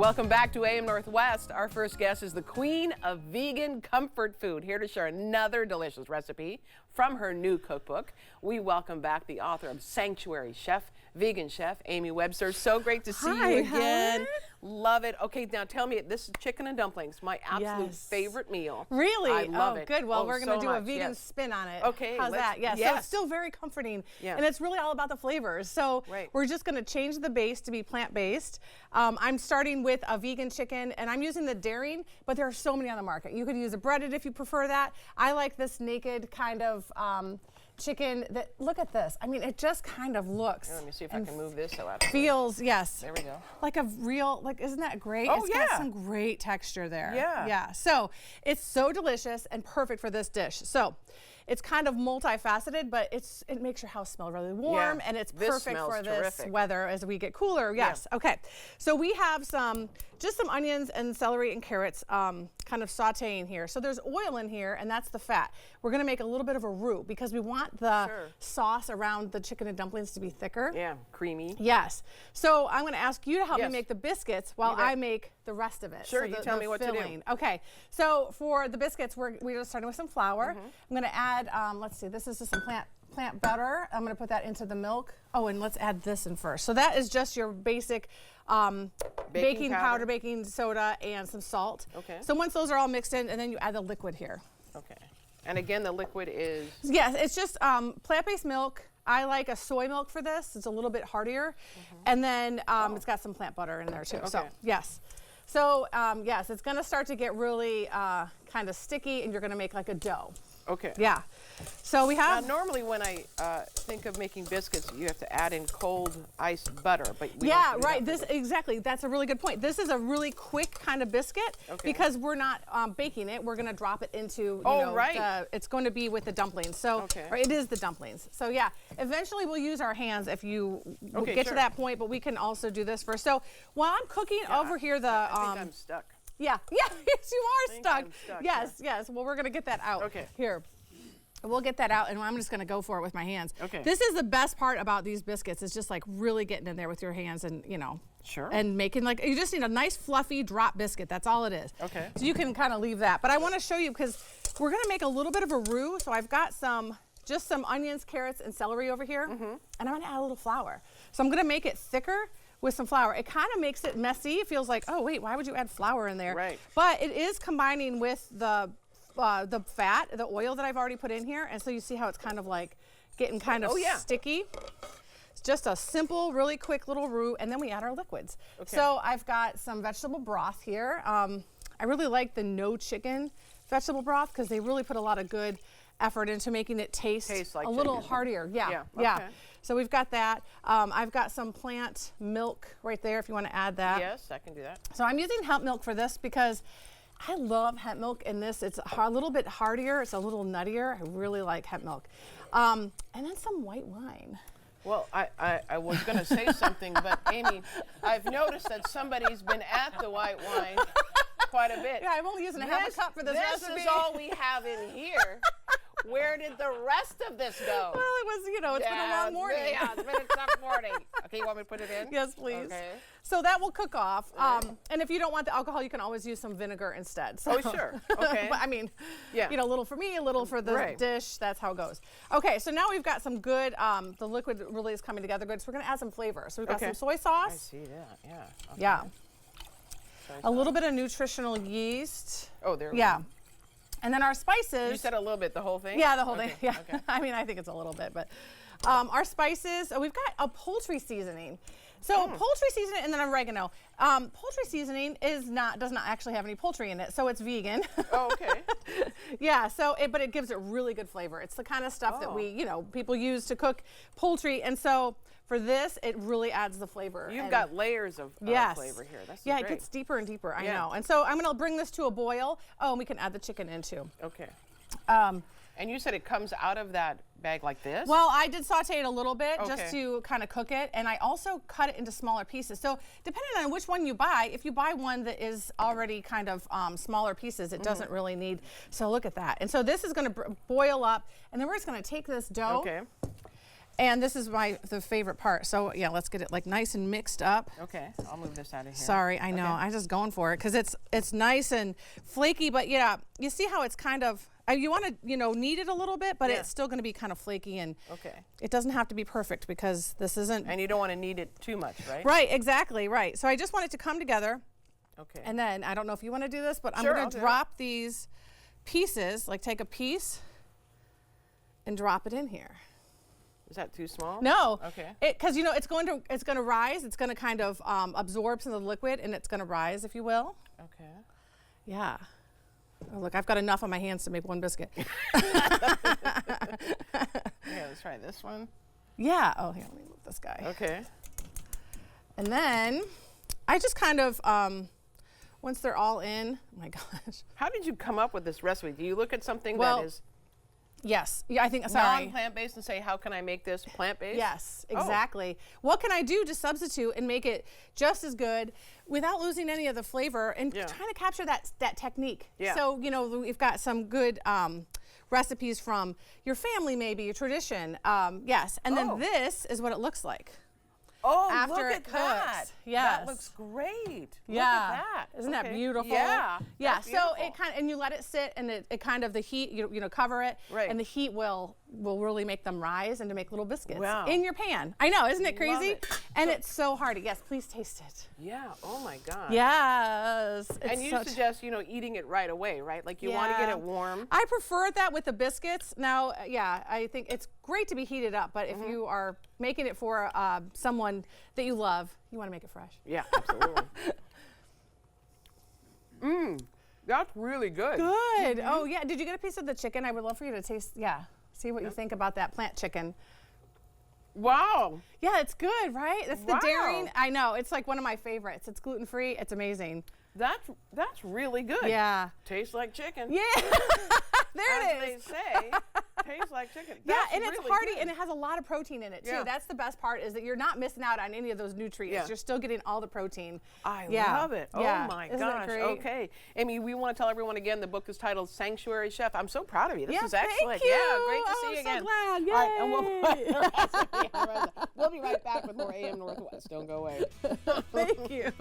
Welcome back to AM Northwest. Our first guest is the queen of vegan comfort food, here to share another delicious recipe from her new cookbook. We welcome back the author of Sanctuary Chef, vegan chef, Amy Webster. So great to see you again. Helen. Love it. Okay, now tell me, this is chicken and dumplings, my absolute favorite meal. Really? I love it. Good. Well, we're going to do a much, vegan spin on it. Okay. How's that? Yeah. Yes. So it's still very comforting. Yeah. And it's really all about the flavors. So we're just going to change the base to be plant-based. I'm starting with a vegan chicken, and I'm using the daring, but there are so many on the market. You could use a breaded if you prefer that. I like this naked kind of chicken that, look at this. I mean, it just kind of looks. Let me see if I can move this so out. Feels, yes. There we go. Like a real, like, isn't that great? Oh, It's got some great texture there. Yeah. Yeah. So it's so delicious and perfect for this dish. So it's kind of multifaceted, but it makes your house smell really warm, and it's perfect for this weather as we get cooler. Yes. Yeah. Okay. So we have just some onions and celery and carrots kind of sauteing here. So there's oil in here, and that's the fat. We're going to make a little bit of a roux because we want the sauce around the chicken and dumplings to be thicker. Yeah, creamy. Yes. So I'm going to ask you to help me make the biscuits while I make the rest of it. Sure, so you tell me what to do. Okay. So for the biscuits, we're just starting with some flour. I'm going to add, let's see, this is just some plant butter. I'm going to put that into the milk. Oh, and let's add this in first. So that is just your basic baking powder, baking soda, and some salt. Okay. So once those are all mixed in, and then you add the liquid here. Okay. And again, the liquid is? Yes, it's just plant-based milk. I like a soy milk for this. It's a little bit heartier. And then it's got some plant butter in there too. So yes. So yes, it's gonna start to get really kind of sticky, and you're gonna make like a dough. Okay. Yeah. So we have. Now, normally when I think of making biscuits, you have to add in cold iced butter, but we don't right. Exactly. That's a really good point. This is a really quick kind of biscuit because we're not baking it. We're going to drop it into. It's going to be with the dumplings. So or it is the dumplings. So yeah. Eventually we'll use our hands if you get to that point, but we can also do this first. So while I'm cooking over here, I think I'm stuck. Yeah. Yes, you are stuck. Yes. Well, we're going to get that out. Okay. Here. We'll get that out, and I'm just going to go for it with my hands. Okay. This is the best part about these biscuits, is just like really getting in there with your hands and, and making like, you just need a nice fluffy drop biscuit. That's all it is. Okay. So you can kind of leave that. But I want to show you because we're going to make a little bit of a roux. So I've got just some onions, carrots, and celery over here. And I'm going to add a little flour. So I'm going to make it thicker with some flour. It kind of makes it messy. It feels like, oh, wait, why would you add flour in there? Right. But it is combining with the fat, the oil that I've already put in here, and so you see how it's kind of like getting kind of sticky. It's just a simple, really quick little roux, and then we add our liquids. Okay. So I've got some vegetable broth here. I really like the no chicken vegetable broth because they really put a lot of good effort into making it taste like a little heartier. Yeah. So we've got that. I've got some plant milk right there if you want to add that. Yes, I can do that. So I'm using hemp milk for this because I love hemp milk in this. It's a little bit heartier. It's a little nuttier. I really like hemp milk. And then some white wine. Well, I was going to say something, but Amy, I've noticed that somebody's been at the white wine quite a bit. Yeah, I'm only using half a cup for this recipe. This is all we have in here. Where did the rest of this go? Well, it was, it's been a long morning. Yeah, it's been a tough morning. Okay, you want me to put it in? Yes, please. Okay. So that will cook off. And if you don't want the alcohol, you can always use some vinegar instead. So. Oh, sure. Okay. But I mean, a little for me, a little for the dish. That's how it goes. Okay, so now we've got some good, the liquid really is coming together good. So we're going to add some flavor. So we've got some soy sauce. I see that, yeah. Okay. Yeah. A little bit of nutritional yeast. Oh, there we go. And then our spices. You said a little bit, the whole thing? Yeah, the whole thing. Yeah. Okay. I mean, I think it's a little bit, but our spices. We've got a poultry seasoning. So poultry seasoning and then oregano. Poultry seasoning does not actually have any poultry in it, so it's vegan. Oh, okay. Yeah. So, but it gives it really good flavor. It's the kind of stuff that we, people use to cook poultry, and so. For this, it really adds the flavor. You've got layers of flavor here. That's great. It gets deeper and deeper. I know. And so I'm going to bring this to a boil. Oh, and we can add the chicken in too. Okay. And you said it comes out of that bag like this? Well, I did saute it a little bit just to kind of cook it, and I also cut it into smaller pieces. So depending on which one you buy, if you buy one that is already kind of smaller pieces, it doesn't really need. So look at that. And so this is going to boil up, and then we're just going to take this dough. And this is the favorite part. So yeah, let's get it like nice and mixed up. Okay, I'll move this out of here. Sorry, I know. I'm just going for it because it's nice and flaky, but yeah, you see how it's kind of, you want to, knead it a little bit, but it's still going to be kind of flaky, and it doesn't have to be perfect because this isn't. And you don't want to knead it too much, right? Right, exactly, right. So I just want it to come together. Okay. And then, I don't know if you want to do this, but Sure, I'm going to drop these pieces, like take a piece and drop it in here. Is that too small? No. Okay. Because it's going to rise. It's going to kind of absorb some of the liquid, and it's going to rise, if you will. Okay. Yeah. Oh, look, I've got enough on my hands to make one biscuit. Yeah, let's try this one. Yeah. Oh, here, let me move this guy. Okay. And then I just kind of, once they're all in, oh my gosh. How did you come up with this recipe? Do you look at something that is yes. Yeah, I think, sorry. non-plant-based and say, how can I make this plant-based? Yes, exactly. What can I do to substitute and make it just as good without losing any of the flavor and trying to capture that technique? Yeah. So, we've got some good recipes from your family, maybe, your tradition. Yes. And then this is what it looks like. Oh, after look it at cooks. that. Yes. That looks great. Yeah. Look at that. Isn't that beautiful? Yeah. Yeah. That's So beautiful. it kind of, and you let it sit, and it kind of, the heat, cover it, and the heat will really make them rise and to make little biscuits in your pan. I know, isn't it crazy? And it's so hearty. Yes, please taste it. Yeah. Oh my God. Yes. And you suggest, eating it right away, right? Like you want to get it warm. I prefer that with the biscuits. Now, I think it's great to be heated up, but if you are making it for someone that you love, you want to make it fresh. Yeah, absolutely. That's really good. Good. Oh yeah. Did you get a piece of the chicken? I would love for you to taste. Yeah. See what you think about that plant chicken. Wow. Yeah, it's good, right? It's the daring. I know. It's like one of my favorites. It's gluten-free. It's amazing. That's really good. Yeah. Tastes like chicken. Yeah. There it is. As they say, tastes like chicken. Yeah, That's and it's really hearty, good. and it has a lot of protein in it too. Yeah. That's the best part, is that you're not missing out on any of those nutrients. Yeah. You're still getting all the protein. I love it. Yeah. Oh my Isn't gosh. that great? Okay. Amy, we want to tell everyone again, the book is titled Sanctuary Chef. I'm so proud of you. This is thank excellent. you. Yeah, great to Oh, see you I'm so again. glad. Yay. All right, and we'll be right back with more AM Northwest. Don't go away. Thank you.